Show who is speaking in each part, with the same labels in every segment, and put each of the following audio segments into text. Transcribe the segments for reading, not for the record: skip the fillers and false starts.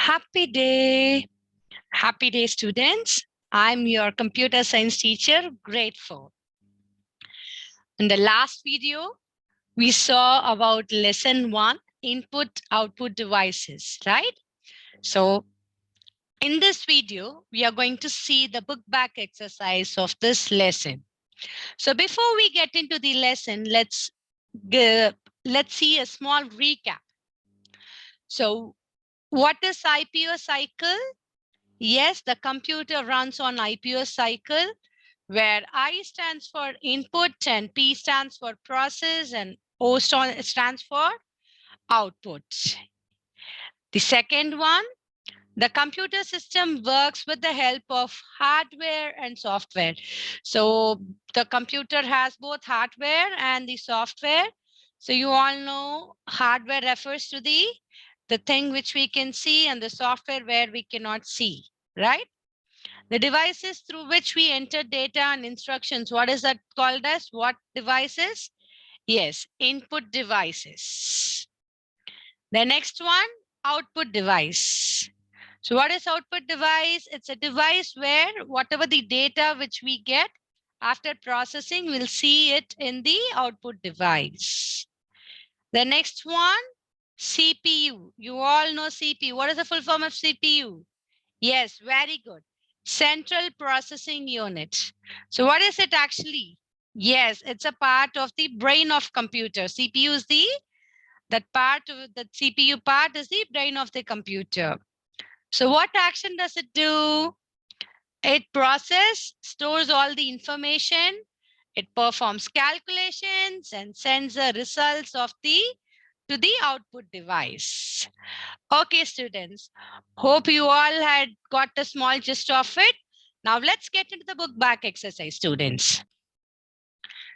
Speaker 1: Happy day. Happy day, students. I'm your computer science teacher, grade 4. In the last video, we saw about lesson 1, input-output devices, right? So in this video, we are going to see the book back exercise of this lesson. So before we get into the lesson, let's see a small recap. So what is IPO cycle? Yes, the computer runs on IPO cycle where I stands for input and P stands for process and O stands for output. The second one, the computer system works with the help of hardware and software. So the computer has both hardware and the software. So you all know hardware refers to the thing which we can see and the software where we cannot see, right? The devices through which we enter data and instructions. What is that called as? What devices? Yes, input devices. The next one, output device. So what is output device? It's a device where whatever the data which we get after processing, we'll see it in the output device. The next one, CPU. You all know CPU. What is the full form of CPU? Yes, very good. Central Processing Unit. So what is it actually? Yes, it's a part of the brain of computer. CPU is that part of the CPU part is the brain of the computer. So what action does it do? It stores all the information. It performs calculations and sends the results of to the output device. Okay, students, hope you all had got a small gist of it. Now let's get into the book back exercise, students.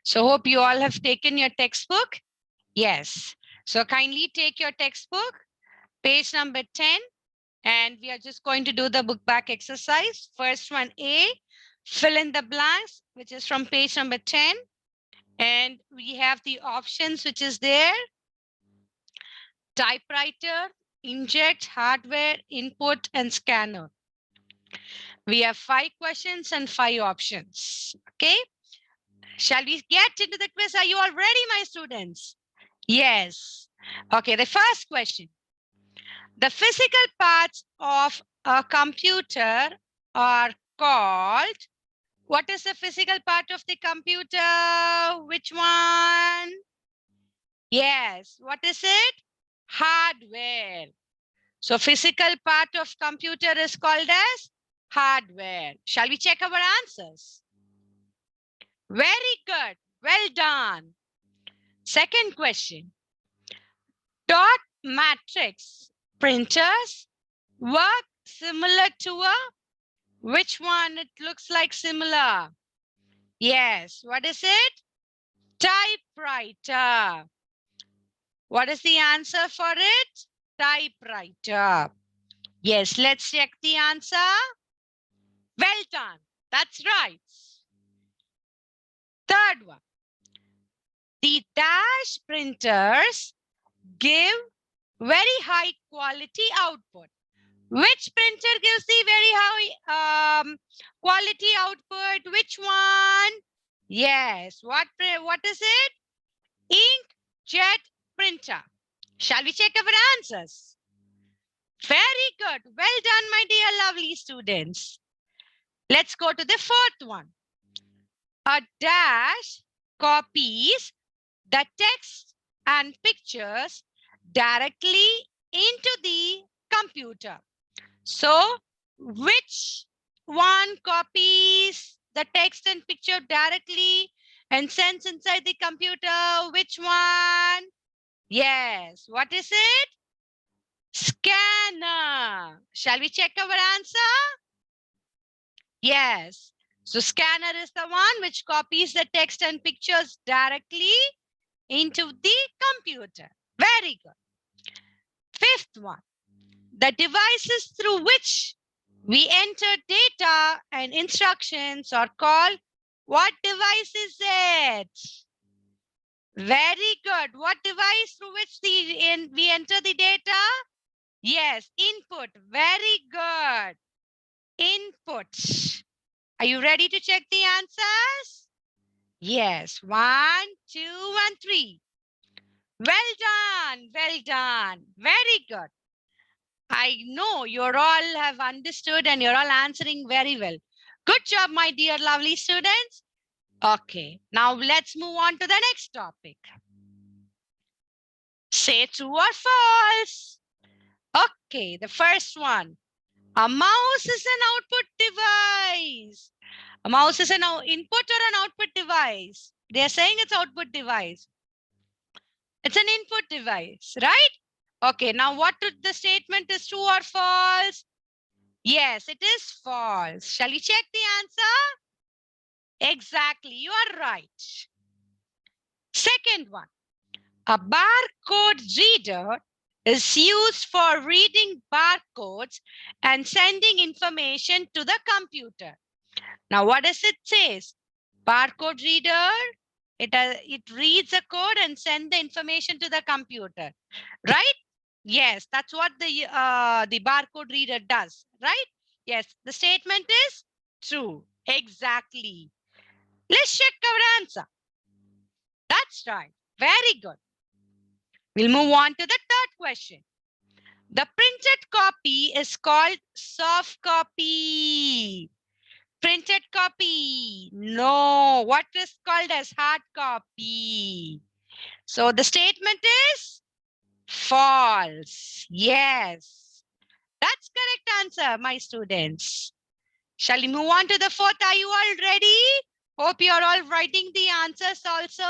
Speaker 1: So hope you all have taken your textbook. Yes. So kindly take your textbook, page number 10, and we are just going to do the book back exercise. First one, A, fill in the blanks, which is from page number 10. And we have the options, which is there. Typewriter, inject, hardware, input, and scanner. We have 5 questions and 5 options. Okay. Shall we get into the quiz? Are you all ready, my students? Yes. Okay, the first question. The physical parts of a computer are called, what is the physical part of the computer? Which one? Yes. What is it? Hardware. So physical part of computer is called as hardware. Shall we check our answers? Very good. Well done. Second question. Dot matrix printers work similar to a, which one it looks like similar? Yes. What is it? Typewriter. What is the answer for it? Typewriter. Yes, let's check the answer. Well done. That's right. Third one. The dash printers give very high quality output. Which printer gives the very high quality output? Which one? Yes. What is it? Inkjet printer. Shall we check our answers? Very good. Well done, my dear lovely students. Let's go to the fourth one. A dash copies the text and pictures directly into the computer. So, which one copies the text and picture directly and sends inside the computer? Which one? Yes. What is it? Scanner. Shall we check our answer? Yes. So scanner is the one which copies the text and pictures directly into the computer. Very good. Fifth one. The devices through which we enter data and instructions are called, what device is it? Very good. What device through which we enter the data? Yes, input. Very good. Input. Are you ready to check the answers? Yes. 1, 2, and 3. Well done. Well done. Very good. I know you're all have understood and you're all answering very well. Good job, my dear lovely students. Okay, now let's move on to the next topic. Say true or false. Okay, the first one. A mouse is an output device. A mouse is an input or an output device? They're saying it's output device. It's an input device, right? Okay, now what the statement is true or false? Yes, it is false. Shall we check the answer? Exactly, you are right. Second one. A barcode reader is used for reading barcodes and sending information to the computer. Now, what does it say? Barcode reader, it reads a code and send the information to the computer, right? Yes, that's what the barcode reader does, right? Yes, the statement is true. Exactly. Let's check our answer. That's right. Very good. We'll move on to the third question. The printed copy is called soft copy. Printed copy. No, what is called as hard copy? So the statement is false. Yes, that's correct answer, my students. Shall we move on to the fourth? Are you all ready? Hope you're all writing the answers also.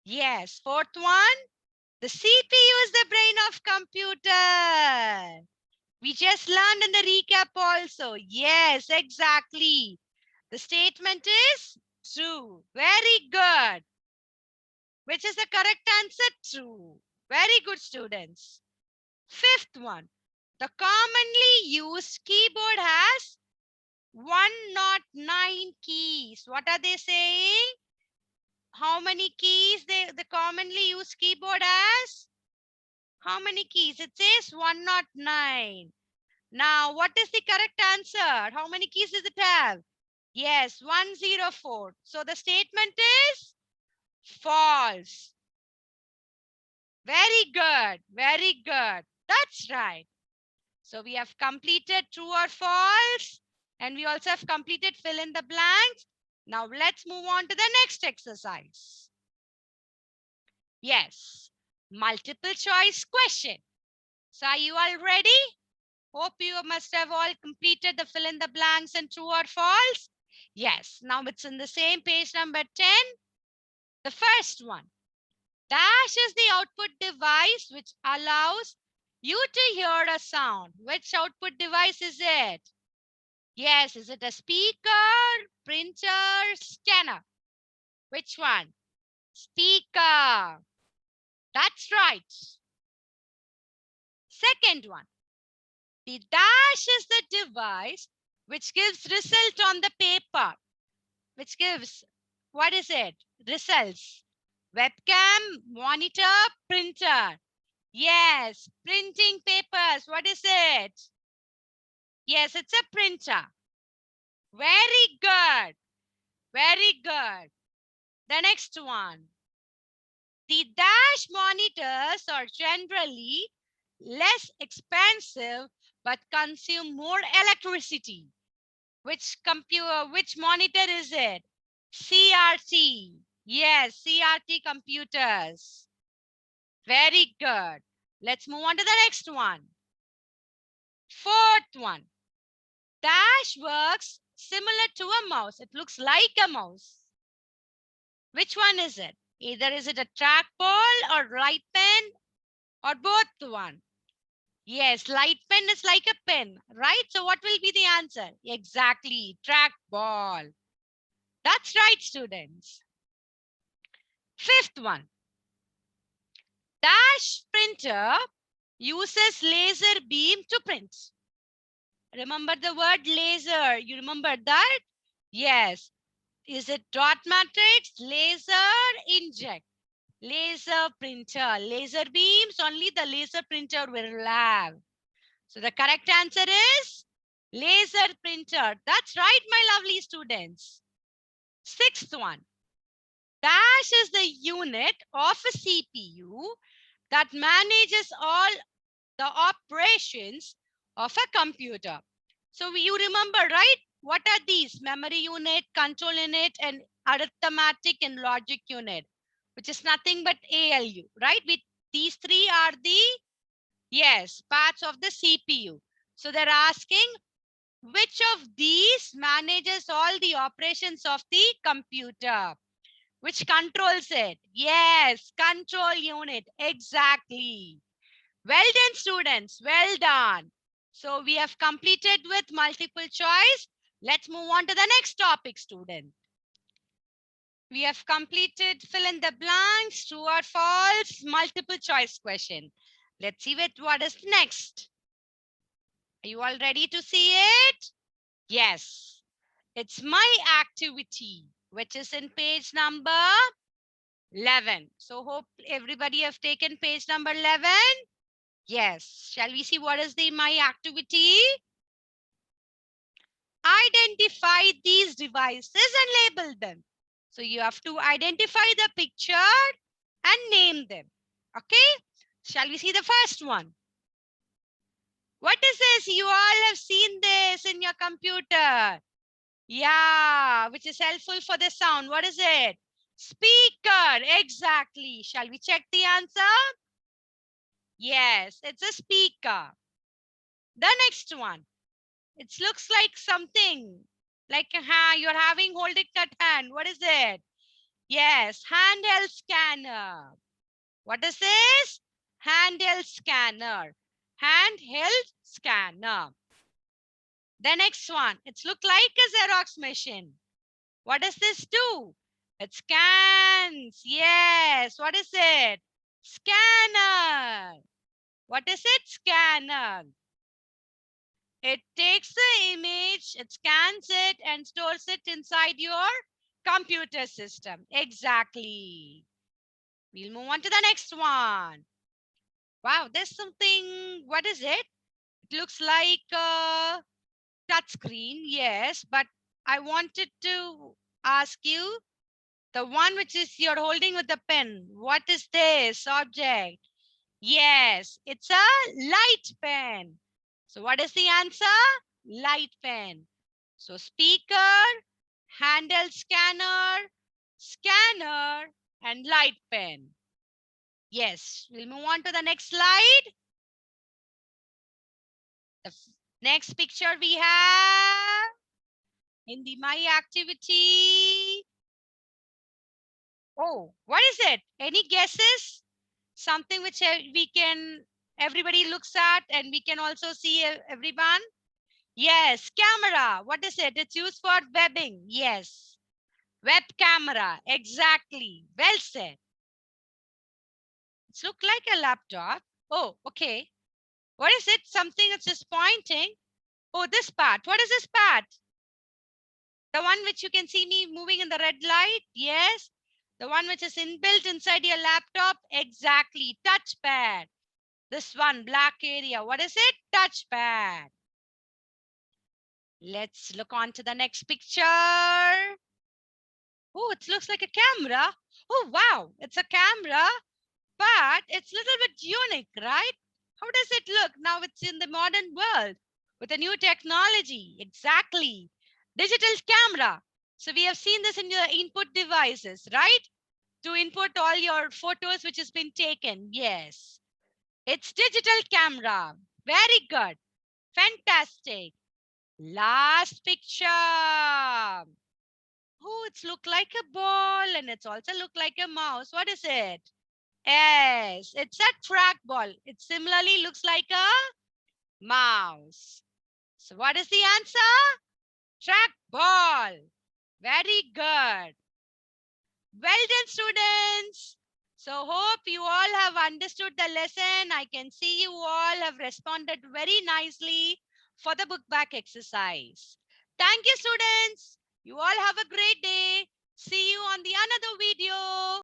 Speaker 1: Yes, fourth one. The CPU is the brain of computer. We just learned in the recap also. Yes, exactly. The statement is true. Very good. Which is the correct answer? True. Very good, students. Fifth one. The commonly used keyboard has 109 keys. What are they saying? How many keys the commonly used keyboard has? How many keys? It says 109. Now, what is the correct answer? How many keys does it have? Yes, 104. So the statement is false. Very good. Very good. That's right. So we have completed true or false. And we also have completed fill in the blanks. Now let's move on to the next exercise. Yes, multiple choice question. So are you all ready? Hope you must have all completed the fill in the blanks and true or false. Yes, now it's in the same page number 10. The first one. Dash is the output device which allows you to hear a sound. Which output device is it? Yes, is it a speaker, printer, scanner? Which one? Speaker. That's right. Second one. The dash is the device which gives result on the paper. Which gives, what is it? Results. Webcam, monitor, printer. Yes, printing papers. What is it? Yes, it's a printer. Very good. Very good. The next one. The dash monitors are generally less expensive but consume more electricity. Which monitor is it? CRT. Yes, CRT computers. Very good. Let's move on to the next one. Fourth one. Dash works similar to a mouse. It looks like a mouse. Which one is it? Either is it a trackball or light pen or both one? Yes, light pen is like a pen, right? So what will be the answer? Exactly, trackball. That's right, students. Fifth one. Dash printer uses laser beam to print. Remember the word laser. You remember that? Yes. Is it dot matrix, laser, inkjet? Laser printer. Laser beams, only the laser printer will have. So the correct answer is laser printer. That's right, my lovely students. Sixth one. Dash is the unit of a CPU that manages all the operations of a computer. So you remember, right? What are these? Memory unit, control unit, and arithmetic and logic unit, which is nothing but ALU, right? These three are the, yes, parts of the CPU. So they're asking which of these manages all the operations of the computer? Which controls it? Yes, control unit. Exactly. Well done, students. Well done. So we have completed with multiple choice. Let's move on to the next topic, student. We have completed fill in the blanks, true or false, multiple choice question. Let's see what is next. Are you all ready to see it? Yes. It's my activity, which is in page number 11. So hope everybody have taken page number 11. Yes. Shall we see what is the my activity? Identify these devices and label them. So you have to identify the picture and name them. Okay. Shall we see the first one? What is this? You all have seen this in your computer. Yeah, which is helpful for the sound. What is it? Speaker. Exactly. Shall we check the answer? Yes, it's a speaker. The next one. It looks like something like you're having holding that hand. What is it? Yes, handheld scanner. What is this? Handheld scanner. Handheld scanner. The next one. It's look like a Xerox machine. What does this do? It scans. Yes. What is it? Scanner. What is it? Scanner. It takes the image, it scans it and stores it inside your computer system. Exactly. We'll move on to the next one. Wow, there's something. What is it? It looks like a touch screen. Yes, but I wanted to ask you the one which is you're holding with the pen. What is this object? Yes, it's a light pen. So what is the answer? Light pen. So speaker, handheld scanner, scanner, and light pen. Yes, we'll move on to the next slide. The next picture we have in the My Activity. Oh, what is it? Any guesses? Something which everybody looks at and we can also see everyone. Yes, camera. What is it? It's used for webbing. Yes, web camera. Exactly. Well said. It's look like a laptop. Oh, okay. What is it? Something that's just pointing. Oh, this part. What is this part? The one which you can see me moving in the red light. Yes. The one which is inbuilt inside your laptop. Exactly. Touchpad. This one, black area. What is it? Touchpad. Let's look on to the next picture. Oh, it looks like a camera. Oh, wow. It's a camera, but it's a little bit unique, right? How does it look? Now it's in the modern world with a new technology. Exactly. Digital camera. So we have seen this in your input devices, right? To input all your photos which has been taken. Yes. It's digital camera. Very good. Fantastic. Last picture. Oh, it's look like a ball and it's also look like a mouse. What is it? Yes, it's a trackball. It similarly looks like a mouse. So what is the answer? Trackball. Very good. Well done, students. So hope you all have understood the lesson. I can see you all have responded very nicely for the book back exercise. Thank you, students. You all have a great day. See you on the another video.